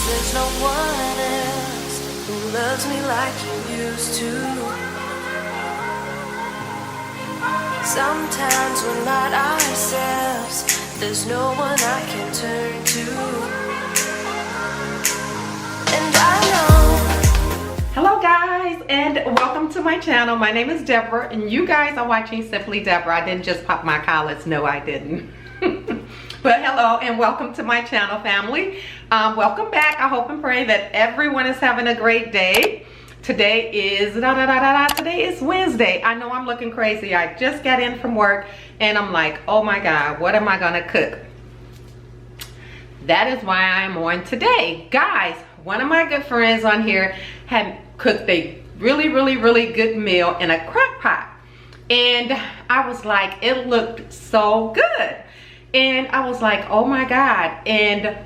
there's no one else who loves me like you used to. Sometimes we're not ourselves, there's no one I can turn to. And I know. Hello guys, and welcome to my channel. My name is Deborah, and you guys are watching Simply Deborah. I didn't just pop my collars. No, I didn't. But hello and welcome to my channel, family. Welcome back. I hope and pray that everyone is having a great day. Today is today is Wednesday. I know I'm looking crazy. I just got in from work and I'm like, oh my God, what am I gonna cook? That is why I'm on today. Guys, one of my good friends on here had cooked a really good meal in a crock pot. And I was like, it looked so good. And I was like, oh my God. And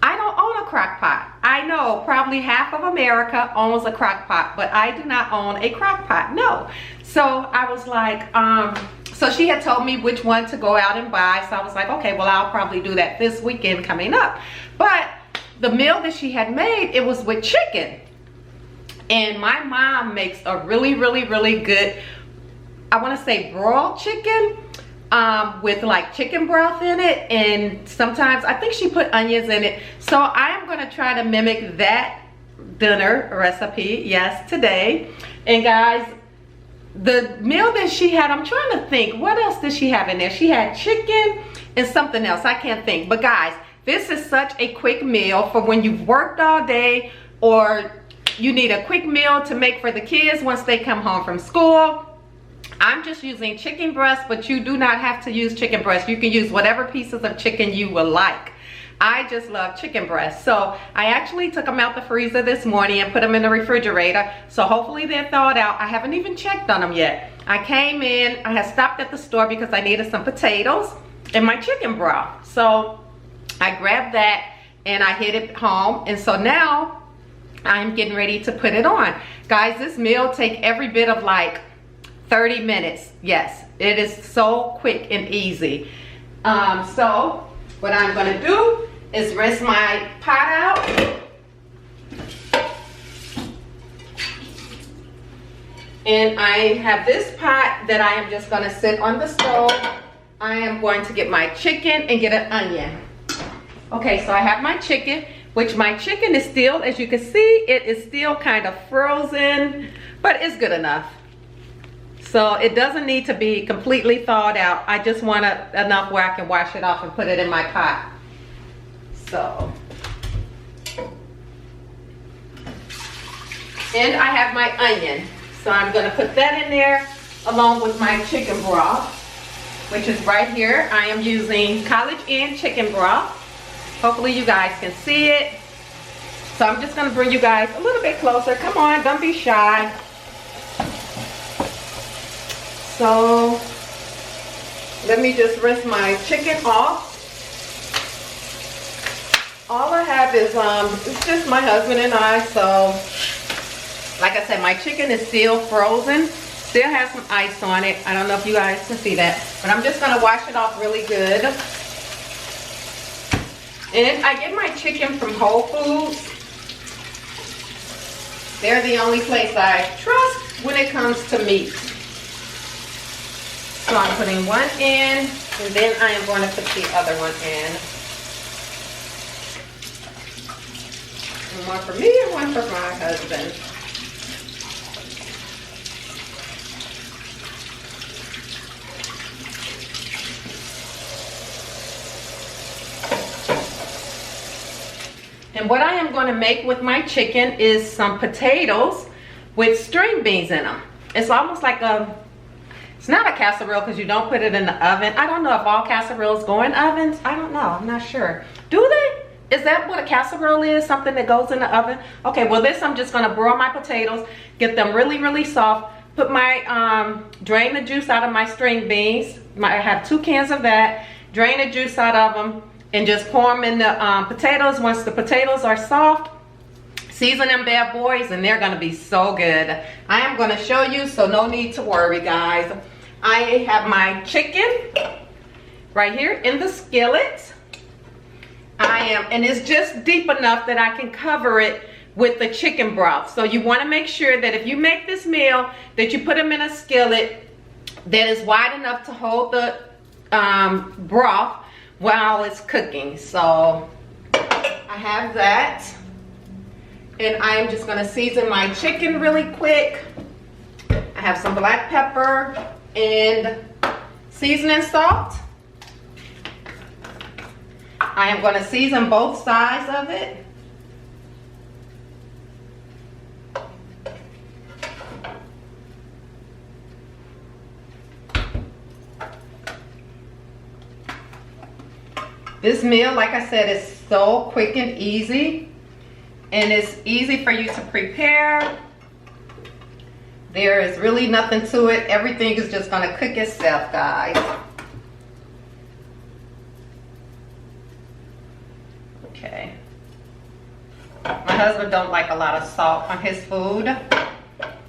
I don't own a crock pot. I know probably half of America owns a crock pot, but I do not own a crock pot, no. So I was like, so she had told me which one to go out and buy. So I was like, okay, well, I'll probably do that this weekend coming up. But the meal that she had made, it was with chicken. And my mom makes a really good, I want to say broiled chicken. With like chicken broth in it, and sometimes I think she put onions in it. So I am going to try to mimic that dinner recipe, yes, today. And guys, the meal that she had, I'm trying to think, what else did she have in there? She had chicken and something else, I can't think. But guys, this is such a quick meal for when you've worked all day, or you need a quick meal to make for the kids once they come home from school. I'm just using chicken breast, but you do not have to use chicken breast. You can use whatever pieces of chicken you would like. I just love chicken breast. So I actually took them out the freezer this morning and put them in the refrigerator. So hopefully they're thawed out. I haven't even checked on them yet. I came in, I had stopped at the store because I needed some potatoes and my chicken broth. So I grabbed that and I hid it home. And so now I'm getting ready to put it on. Guys, this meal take every bit of like 30 minutes. Yes, it is so quick and easy. So what I'm going to do is rinse my pot out. And I have this pot that I am just going to sit on the stove. I am going to get my chicken and get an onion. Okay, so I have my chicken, which my chicken is still, as you can see, it is still kind of frozen, but it's good enough. So it doesn't need to be completely thawed out. I just want enough where I can wash it off and put it in my pot. So. And I have my onion. So I'm gonna put that in there along with my chicken broth, which is right here. I am using College Inn chicken broth. Hopefully you guys can see it. So I'm just gonna bring you guys a little bit closer. Come on, don't be shy. So let me just rinse my chicken off. All I have is it's just my husband and I. So like I said, my chicken is still frozen, still has some ice on it. I don't know if you guys can see that, but I'm just gonna wash it off really good. And I get my chicken from Whole Foods. They're the only place I trust when it comes to meat. So I'm putting one in, and then I am going to put the other one in. And one for me and one for my husband. And what I am going to make with my chicken is some potatoes with string beans in them. It's almost like it's not a casserole because you don't put it in the oven. I don't know if all casseroles go in ovens. I don't know. I'm not sure. Do they? Is that what a casserole is? Something that goes in the oven? Okay, well this I'm just going to broil my potatoes, get them really soft, put my, drain the juice out of my string beans. I have 2 cans of that. Drain the juice out of them and just pour them in the potatoes. Once the potatoes are soft, season them bad boys and they're gonna be so good. I am gonna show you, so no need to worry, guys. I have my chicken right here in the skillet. I and it's just deep enough that I can cover it with the chicken broth. So you want to make sure that if you make this meal, that you put them in a skillet that is wide enough to hold the broth while it's cooking. So I have that, and I am just going to season my chicken really quick. I have some black pepper and seasoning salt. I am going to season both sides of it. This meal, like I said, is so quick and easy, and it's easy for you to prepare. There is really nothing to it. Everything is just going to cook itself, guys. Okay. My husband don't like a lot of salt on his food,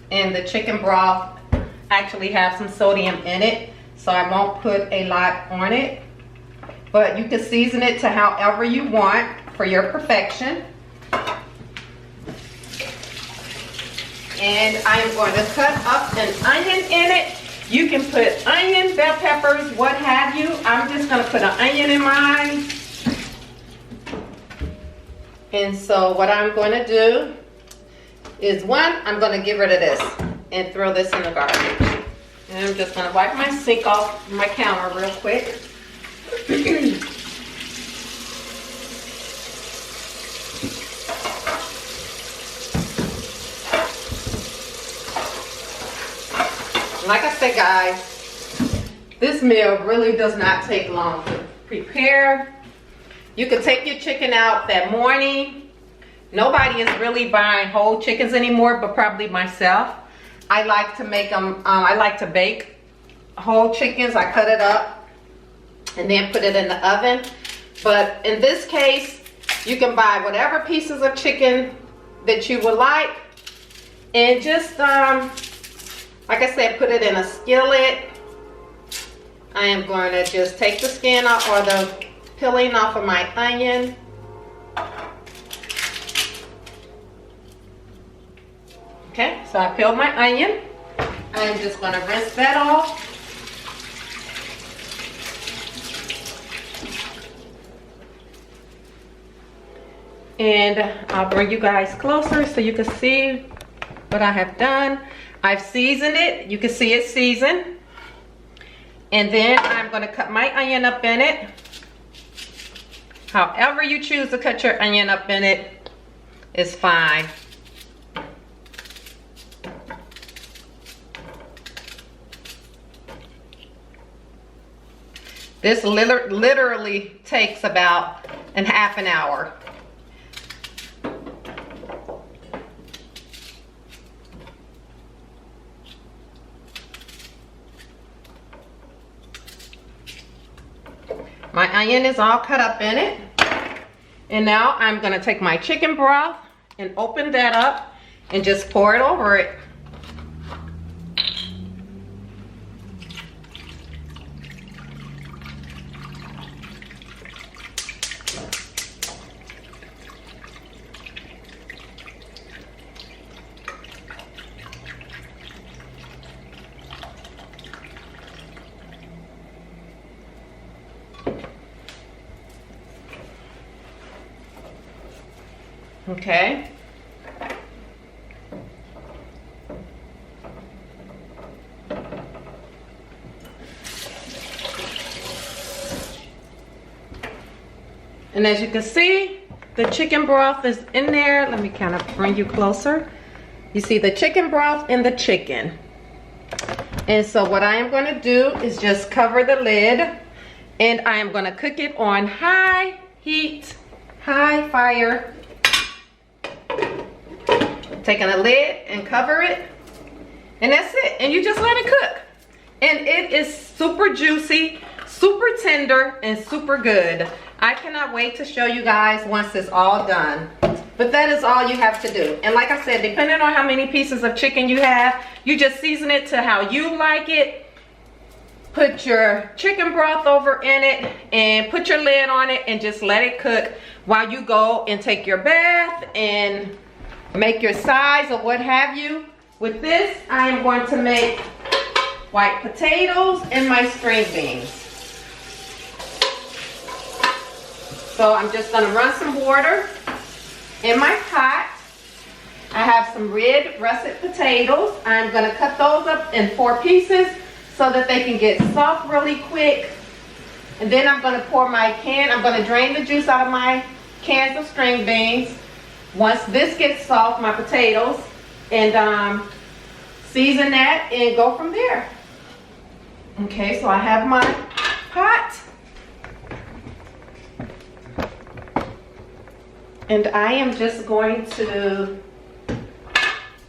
and the chicken broth actually has some sodium in it, so I won't put a lot on it. But you can season it to however you want for your perfection. And I'm going to cut up an onion in it. You can put onion, bell peppers, what have you. I'm just going to put an onion in mine. And so what I'm going to do is, one, I'm going to get rid of this and throw this in the garbage. And I'm just going to wipe my sink off my counter real quick. Like I said, guys, this meal really does not take long to prepare. You can take your chicken out that morning. Nobody is really buying whole chickens anymore, but probably myself. I like to make them, I like to bake whole chickens. I cut it up and then put it in the oven. But in this case, you can buy whatever pieces of chicken that you would like, and just like I said, put it in a skillet. I am going to just take the skin off, or the peeling off of my onion. Okay, so I peeled my onion. I'm just going to rinse that off. And I'll bring you guys closer so you can see what I have done. I've seasoned it. You can see it's seasoned. And then I'm going to cut my onion up in it. However you choose to cut your onion up in it is fine. This literally takes about half an hour. My onion is all cut up in it. And now I'm going to take my chicken broth and open that up and just pour it over it. Okay. And as you can see, the chicken broth is in there. Let me kind of bring you closer. You see the chicken broth in the chicken. And so what I am going to do is just cover the lid, and I am going to cook it on high heat, high fire. Taking a lid and cover it, and that's it. And you just let it cook, and it is super juicy, super tender, and super good. I cannot wait to show you guys once it's all done. But that is all you have to do. And like I said, depending on how many pieces of chicken you have, you just season it to how you like it. put your chicken broth over in it and put your lid on it and just let it cook while you go and take your bath and make your sides or what have you. With this, I am going to make white potatoes and my string beans. So I'm just gonna run some water in my pot. I have some red russet potatoes. I'm gonna cut those up in 4 pieces so that they can get soft really quick. And then I'm gonna I'm gonna drain the juice out of my cans of string beans. Once this gets soft, my potatoes, and season that and go from there. Okay, so I have my pot. And I am just going to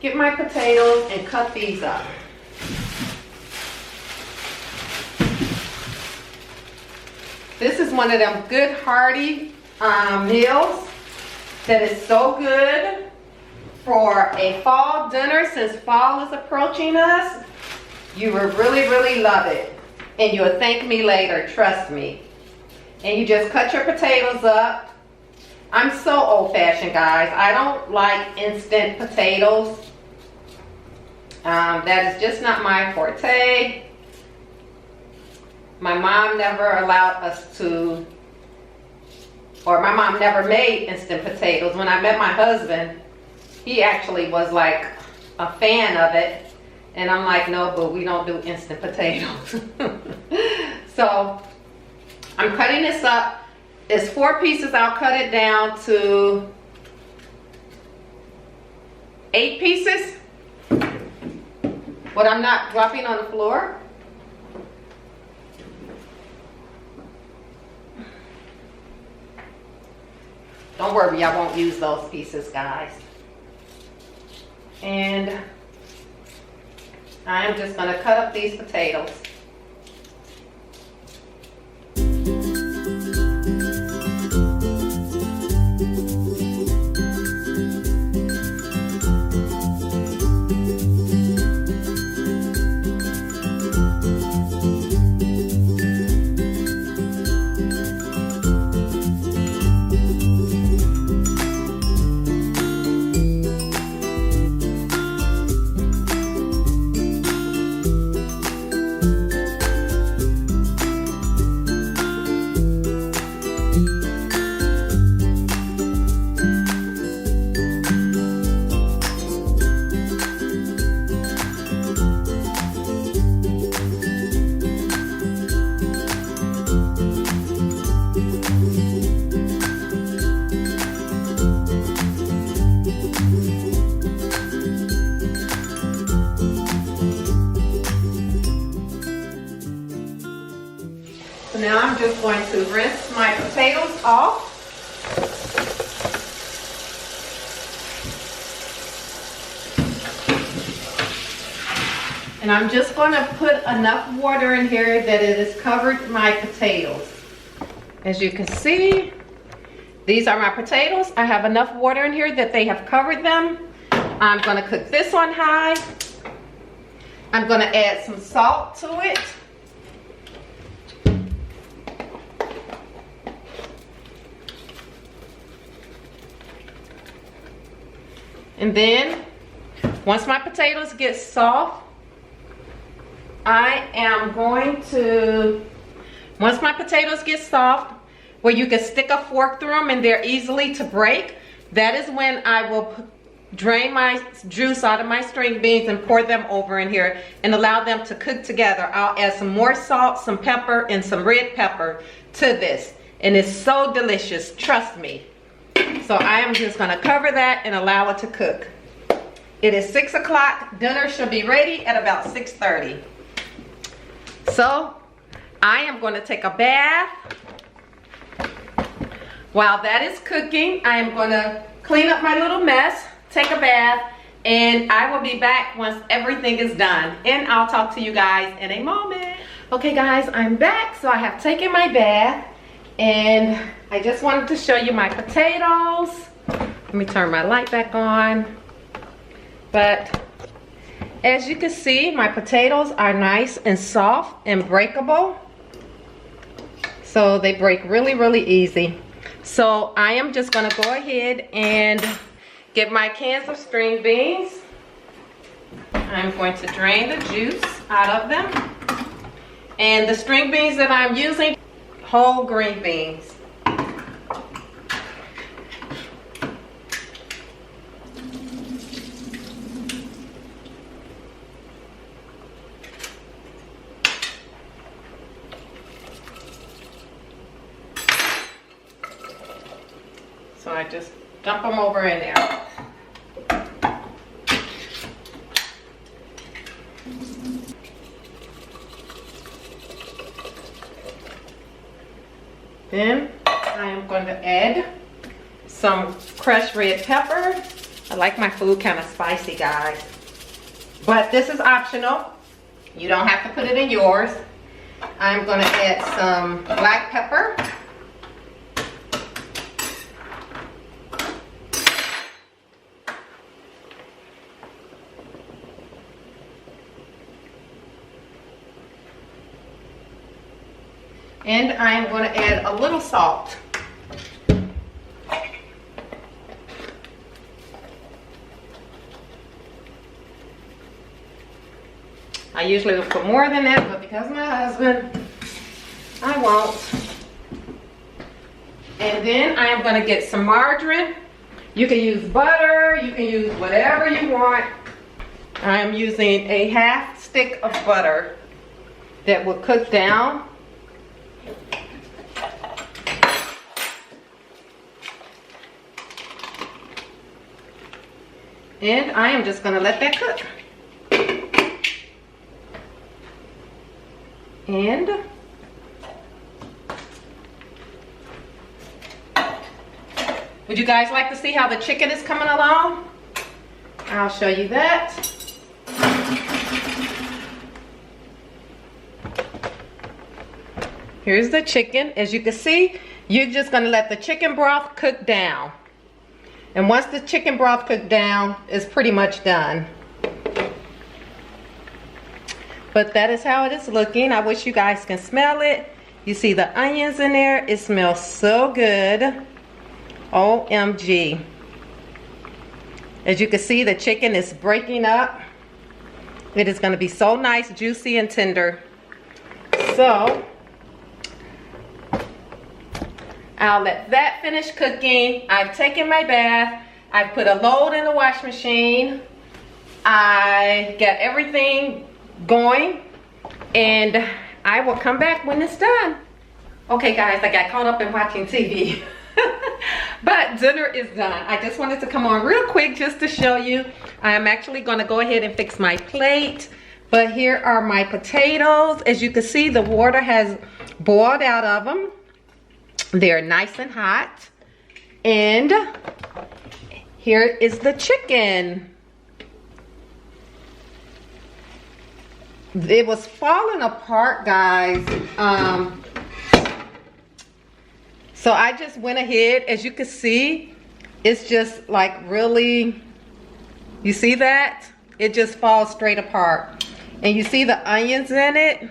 get my potatoes and cut these up. This is one of them good hearty meals that is so good for a fall dinner. Since fall is approaching us, you will really, really love it. And you'll thank me later, trust me. And you just cut your potatoes up. I'm so old-fashioned, guys. I don't like instant potatoes. That is just not my forte. My mom never allowed us to, or my mom never made instant potatoes. When I met my husband, he actually was like a fan of it. And I'm like, no, but we don't do instant potatoes. So I'm cutting this up. It's 4 pieces. I'll cut it down to 8 pieces. But I'm not dropping on the floor. Don't worry, I won't use those pieces, guys. And I'm just going to cut up these potatoes. Now I'm just going to rinse my potatoes off. And I'm just going to put enough water in here that it has covered my potatoes. As you can see, these are my potatoes. I have enough water in here that they have covered them. I'm going to cook this on high. I'm going to add some salt to it. And then, once my potatoes get soft, once my potatoes get soft, where you can stick a fork through them and they're easily to break, that is when I will drain my juice out of my string beans and pour them over in here and allow them to cook together. I'll add some more salt, some pepper, and some red pepper to this. And it's so delicious, trust me. So I am just gonna cover that and allow it to cook. It is 6 o'clock. Dinner should be ready at about 6:30. So I am going to take a bath. While that is cooking, I am going to clean up my little mess, take a bath, and I will be back once everything is done. And I'll talk to you guys in a moment. Okay guys, I'm back. So I have taken my bath and I just wanted to show you my potatoes. Let me turn my light back on. But As you can see, my potatoes are nice and soft and breakable. So they break really, really easy. So I am just gonna go ahead and get my cans of string beans. I'm going to drain the juice out of them. And the string beans that I'm using, whole green beans. So I just dump them over in there. Then I am going to add some crushed red pepper. I like my food kind of spicy, guys. But this is optional. You don't have to put it in yours. I'm going to add some black pepper. And I'm going to add a little salt. I usually would put more than that, but because of my husband, I won't. And then I am going to get some margarine. You can use butter, you can use whatever you want. I am using a half stick of butter that will cook down. And I am just going to let that cook. And would you guys like to see how the chicken is coming along? I'll show you that. Here's the chicken. As you can see, you're just going to let the chicken broth cook down. And once the chicken broth cooked down, it's pretty much done. But that is how it is looking. I wish you guys can smell it. You see the onions in there. It smells so good. OMG. As you can see, the chicken is breaking up. It is going to be so nice, juicy, and tender. So I'll let that finish cooking. I've taken my bath. I've put a load in the wash machine. I got everything going. And I will come back when it's done. Okay guys, I got caught up in watching TV. But dinner is done. I just wanted to come on real quick just to show you. I am actually going to go ahead and fix my plate. But here are my potatoes. As you can see, the water has boiled out of them. They're nice and hot. And here is the chicken. It was falling apart, guys. So I just went ahead. As you can see, it's just like really, you see that? It just falls straight apart. And you see the onions in it?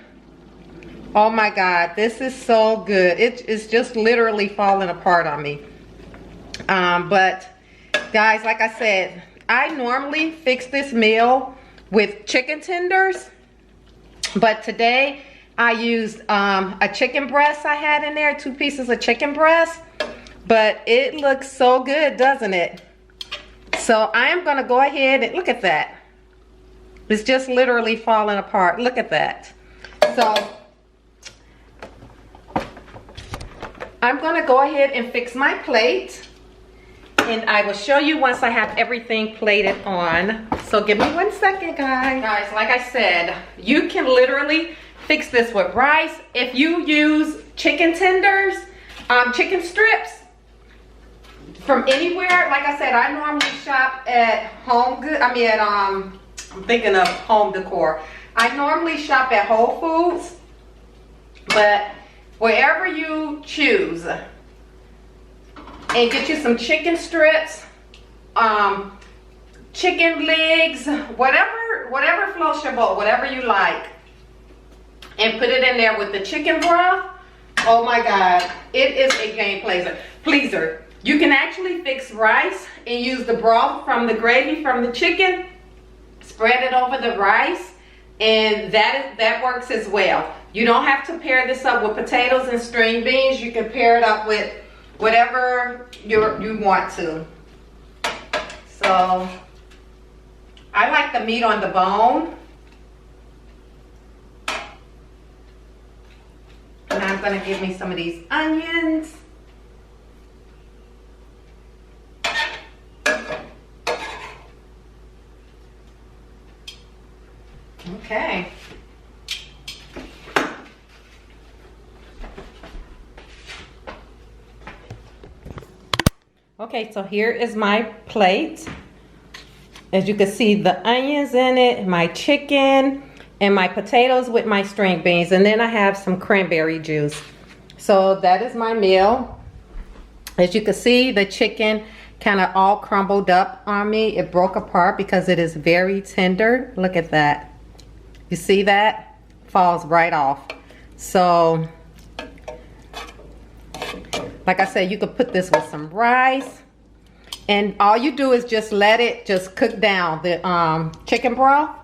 Oh my God, this is so good. It's just literally falling apart on me. But guys, like I said, I normally fix this meal with chicken tenders. But today I used a chicken breast I had in there, 2 pieces of chicken breast. But it looks so good, doesn't it? So I am gonna go ahead and look at that. It's just literally falling apart. Look at that. So I'm gonna go ahead and fix my plate. And I will show you once I have everything plated on. So give me 1 second, guys. Guys, like I said, you can literally fix this with rice. If you use chicken tenders, chicken strips from anywhere, like I said, I normally shop at Home Goods. I'm thinking of Home Decor. I normally shop at Whole Foods, but wherever you choose, and get you some chicken strips, chicken legs, whatever whatever floats your boat, whatever you like, and put it in there with the chicken broth. Oh my God, it is a game pleaser. You can actually fix rice and use the broth from the gravy from the chicken, spread it over the rice, and that works as well. You don't have to pair this up with potatoes and string beans. You can pair it up with whatever you want to. So I like the meat on the bone. And I'm gonna give me some of these onions. Okay. Okay, so here is my plate. As you can see, the onions in it, my chicken, and my potatoes with my string beans, and then I have some cranberry juice. So that is my meal. As you can see, the chicken kind of all crumbled up on me. It broke apart because it is very tender. Look at that. You see that? Falls right off. So, like I said, you could put this with some rice. And all you do is just let it just cook down, the chicken broth.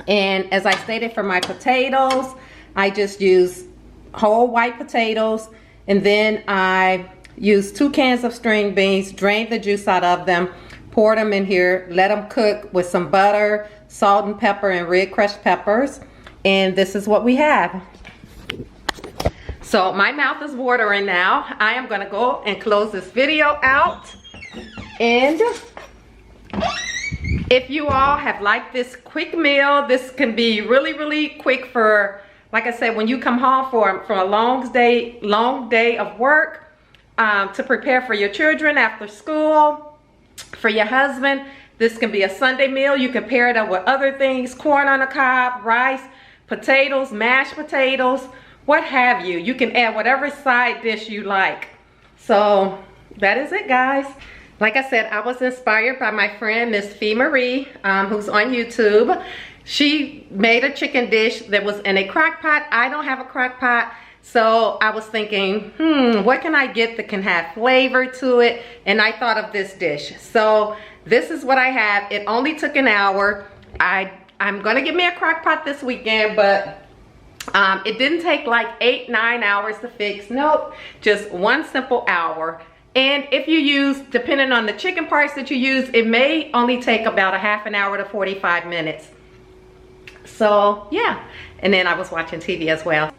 And as I stated, for my potatoes, I just use whole white potatoes. And then I use 2 cans of string beans, drain the juice out of them, pour them in here, let them cook with some butter, salt and pepper, and red crushed peppers. And this is what we have. So my mouth is watering now. I am gonna go and close this video out. And if you all have liked this quick meal, this can be really, really quick for, like I said, when you come home from a long day of work, to prepare for your children after school, for your husband. This can be a Sunday meal. You can pair it up with other things, corn on the cob, rice, potatoes, mashed potatoes, what have you. You can add whatever side dish you like. So that is it, guys. Like I said, I was inspired by my friend, Miss Fee Marie, who's on YouTube. She made a chicken dish that was in a crock pot. I don't have a crock pot. So I was thinking, what can I get that can have flavor to it? And I thought of this dish. So this is what I have. It only took an hour. I'm gonna get me a crock pot this weekend, but it didn't take like 8-9 hours to fix. Nope, just 1 simple hour. And if you use, depending on the chicken parts that you use, it may only take about a half an hour to 45 minutes. So yeah, and then I was watching TV as well.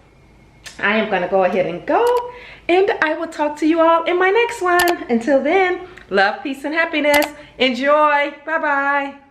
I am gonna go ahead and go, and I will talk to you all in my next one. Until then, love, peace, and happiness. Enjoy. Bye-bye.